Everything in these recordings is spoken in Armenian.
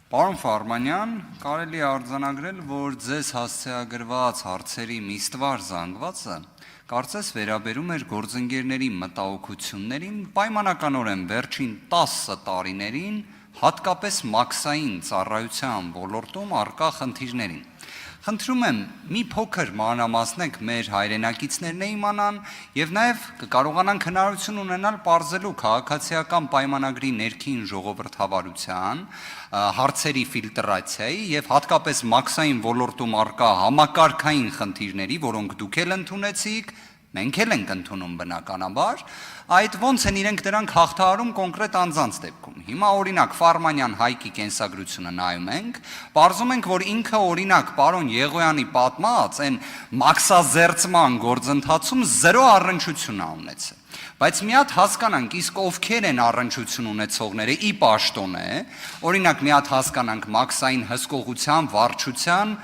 Պարոն Ֆարմանյան, կարելի է արձանագրել, որ ձեզ հասցեագրված հարցերի մի ստվար զանգվածը կարծես վերաբերում էր գործընկերների մտահոգություններին, պայմանականորեն վերջին 10 տարիներին, հատկապես մաքսային ծառայության ոլորտում առկա խնդիրներին։ Խնդրում եմ մի փոքր մանրամասնեք մեր հայրենակիցներն իմանան եւ նաեւ կկարողանանք հնարավորություն ունենալ բարձելու քաղաքացիական պայմանագրի ներքին ժողովրդավարության, հարցերի ֆիլտրացիայի եւ հատկապես մաքսային ոլորտում առկա համակարգային խնդիրների, որոնք դուք էլ ընդունեցիք, մենք էլ ենք ընդունում բնականաբար, այդ ոնց են իրենք դրանք հաղթահարում կոնկրետ անձանց դեպքում։ Հիմա օրինակ Ֆարմանյան Հայկի կենսագրությունը նայում ենք, պարզում ենք, որ ինքը օրինակ պարոն Եղոյանի պատմած այն մաքսազերծման գործընթացում 0 առնչություն ա ունեցել։ Բայց մի հատ հասկանանք, իսկ ովքեր են առնչություն ունեցողները ի պաշտոն է, օրինակ մի հատ հասկանանք մաքսային հսկողության, վարչության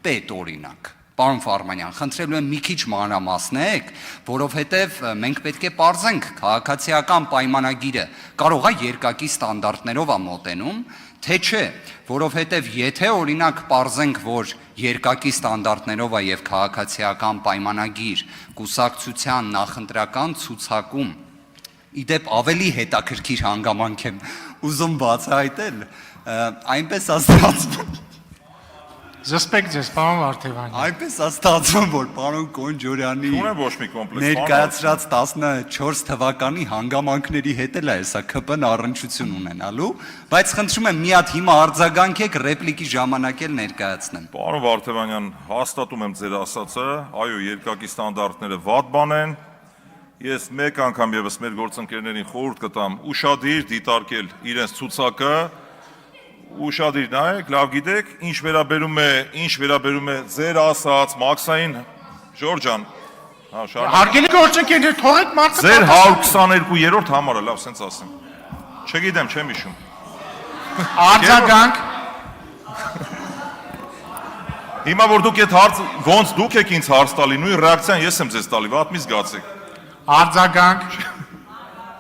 պետ օրինակ։ Պարոն Ֆարմանյան, խնդրելու եմ մի քիչ մանրամասնեք, որովհետև մենք պետք է պարզենք քաղաքացիական պայմանագիրը կարող է երկակի ստանդարտներով ա մոտենում, թե չէ, որովհետև եթե օրինակ պարզենք, որ երկակի ստանդարտներով ա եւ քաղաքացիական պայմանագիր, կուսակցության նախընտրական ցուցակում, իդեպ ավելի հետաքրքիր հանգամանք եմ ուզում բացահայտել, այնպես աստվածում Զսպեք ձեզ, պարոն Վարդևանյան։ Այնպես է ստացվում, որ պարոն Կոնջորյանի ներկայացրած 14 թվականի հանգամանքների հետ էլ է հեսա ԿՊ-ն առնչություն ունենալու, բայց խնդրում եմ մի հատ հիմա արձագանքեք ռեպլիկի ժամանակ էլ ներկայացնեմ։ Պարոն Վարդևանյան, հաստատում եմ ձեր ասածը, այո, երկակի ստանդարտները վատ բան են։ Ես մեկ անգամ եւս մեր գործընկերներին խորհուրդ կտամ ուշադիր դիտարկել իրենց ցուցակը, ուշադիր նայեք, լավ գիտեք, ինչ վերաբերում է ձեր ասած մաքսային Ժորժան, Հարգելի գործընկերներ, թողեք մարդը ձեր 122-րդ համարը, լավ, սենց ասեմ։ Չգիտեմ, չեմ հիշում։ արձագանք։ Հիմա որ դուք այդ հարց, ոնց դուք եք ինձ հարց տալի, նույն ռեակցիան ես եմ ձեզ տալի, վատ մի զգացեք։ Արձագանք։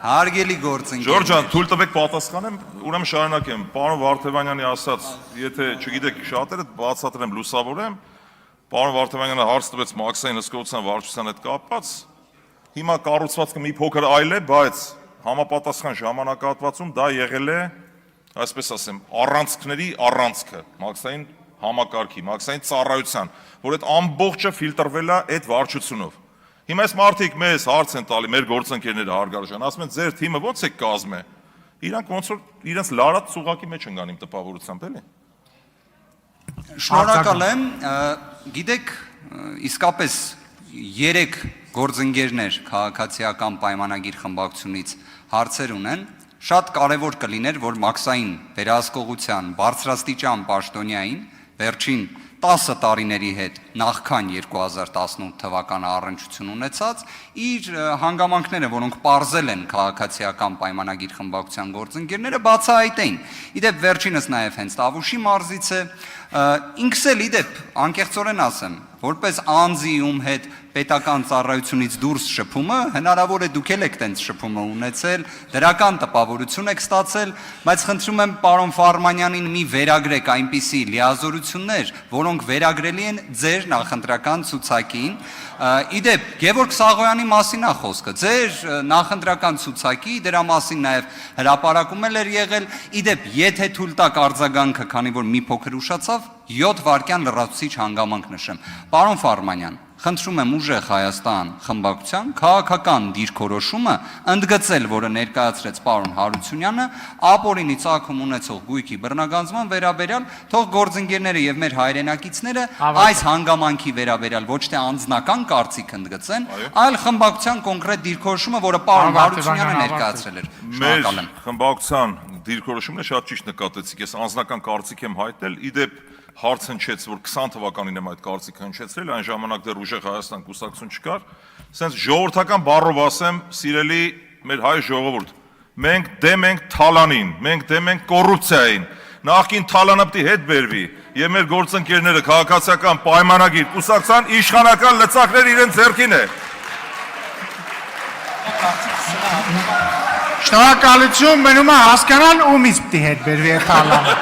Հարգելի գործընկերներ։ Ժորժան, թույլ տվեք պատասխանեմ, ուրեմն շարունակեմ։ Պարոն Վարդևանյանի ասած, եթե չգիտեք շատերը բացատրեմ, լուսավորեմ, պարոն Վարդևանյանը հարց տվեց մաքսային հսկողության վարչության հետ կապված։ Հիմա կառուցվածքը մի փոքր այլ է, բայց համապատասխան ժամանակահատվածում դա եղել է, այսպես ասեմ, առանցքների առանցքը, մաքսային համակարգի, մաքսային ծառայության, որ այդ ամբողջը ֆիլտրվել է այդ վարչությունով։ Հիմա այս մարդիկ մեզ հարց են տալի, մեր գործընկերները հարգարժան, ասում են ձեր թիմը ո՞նց է կազմե։ Իրանք ոնց որ իրենց լարած ծուղակի մեջ են գան իմ տպավորությամբ, էլի։ Շնորհակալ եմ, գիտեք, իսկապես 3 գործընկերներ քաղաքացիական պայմանագիր խմբակցությունից հարցեր ունեն, շատ կարևոր կլիներ, որ մաքսային վերահսկողության բարձրաստիճան պաշտոնյային վերջին 10 տարիների հետ նախքան 2018 թվականը առնչություն ունեցած իր հանգամանքները, որոնք պարզել են քաղաքացիական պայմանագիր խմբակցության գործընկերները, բացահայտեին։ Իդեպ վերջինս նաև հենց Տավուշի մարզից է, ինքս էլ իդեպ անկեղծորեն ասեմ, որպես անձի ում հետ պետական ծառայությունից դուրս շփումը, հնարավոր է դուք էլ եք տենց շփումը ունեցել, դրական տպավորություն եք ստացել, բայց խնդրում եմ պարոն Ֆարմանյանին մի վերագրեք այնպիսի լիազորություններ, որոնք վերագրելի են ձեր նախընտրական ցուցակին։ Իդեպ Գևորգ Սաղոյանի մասին է խոսքը, ձեր նախընտրական ցուցակի, դրա մասին նաև հրապարակում էր եղել, իդեպ եթե թույլ տաք արձագանքը, քանի որ մի փոքր ուշացավ, 7 վայրկյան լրացուցիչ հանգամանք նշեմ։ Պարոն Ֆարմանյան, խնդրում եմ ուժեղ Հայաստան խմբակցության քաղաքական դիրքորոշումը ընդգծել, որը ներկայացրեց պարոն Հարությունյանը, ապօրինի ծագում ունեցող գույքի բռնագանձման վերաբերյալ, թող գործընկերները եւ մեր հայրենակիցները այս հանգամանքի վերաբերյալ ոչ թե անձնական կարծիք ընդգծեն, այլ խմբակցության կոնկրետ դիրքորոշումը, որը պարոն Հարությունյանը ներկայացրել էր։ Շնորհակալ եմ։ Խմբակցության դիրքորոշումն է շատ ճիշտ նկատեցիք, ես անձնական կարծիք եմ հայտնել, իդեպ հարց հնչեց, որ 20 թվականին եմ այդ կարծիքը հնչեցրել, այն ժամանակ դեռ ուժեղ Հայաստան կուսակցություն չկար, սենց ժողովրդական բառով ասեմ, սիրելի մեր հայ ժողովուրդ, մենք դեմ ենք թալանին, մենք դեմ ենք կոռուպցիային, նախկին թալանը պիտի հետ բերվի, եւ մեր գործընկերները քաղաքացիական պայմանագիր կուսակցության իշխանական լծակներ իրենց ձեռքին է։ Շնորհակալություն, մնում է հասկանալ ումից պիտի հետ բերվի այդ հալանը։